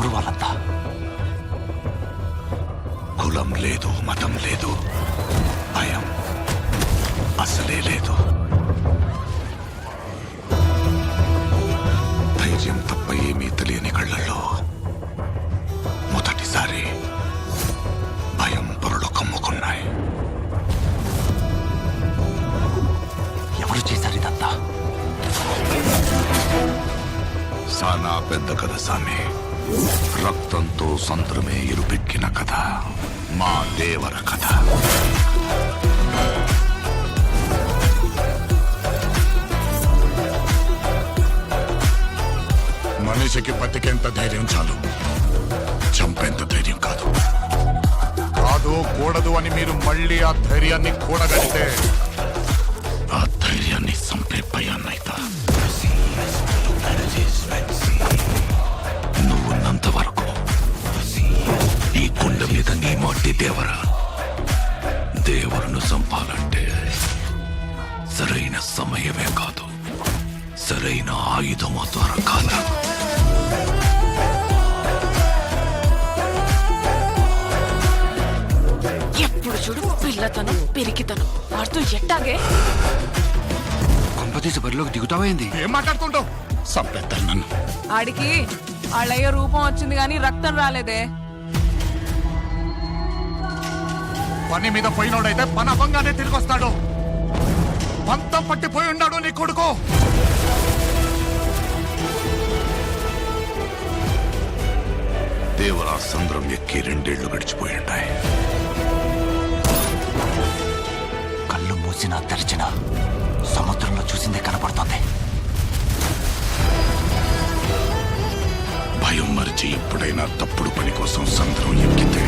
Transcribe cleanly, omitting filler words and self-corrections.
ఎవరు వాళ్ళంతా? కులం లేదు, మతం లేదు, భయం అసలే లేదు. ధైర్యం తప్ప ఏమీ తెలియని కళ్ళల్లో మొదటిసారి భయం పొరలు కమ్ముకున్నాయి. ఎవరు చేశారు ఇదంతా? సానా పెద్ద కథ సామి. రక్తంతో సంద్రమే ఇరుపెక్కిన కథ మా దేవర కథ. మనిషికి బతికేంత ధైర్యం చాలు, చంపేంత ధైర్యం కాదు. కాదు కూడదు అని మీరు మళ్ళీ ఆ ధైర్యాన్ని కూడగలితే ఆ ధైర్యాన్ని చంపే భయాన్నైతా. నువ్వున్నంత వరకు నీ గుండె మీద నీ మట్టి దేవరా. దేవులను చంపాలంటే సరైన సమయమే కాదు, సరైన ఆయుధము దొరకాల. ఎప్పుడు చూడు పిల్లతనం పెరిగితనం వాడుతూ ఎట్టాగే. కొంపతీసి బరిలోకి దిగుతావైంది. ఏం మాట్లాడుతుంటావు? చంపేస్తాను నన్ను. ఆడికి వాళ్ళయ్య రూపం వచ్చింది గాని రక్తం రాలేదే. పని మీద పోయినోడైతే పని అవ్వంగానే తిరిగి వస్తాడు. పంతం పట్టిపోయి ఉన్నాడు నీ కొడుకు. దేవరా సంద్రం ఎక్కి 2 ఏళ్లు గడిచిపోయి ఉంటాయి. కళ్ళు మూసినా తెరిచినా సముద్రంలో చూసిందే కనపడుతోంది. భయం మరిచి ఎప్పుడైనా తప్పుడు పని కోసం సంద్రం ఎక్కితే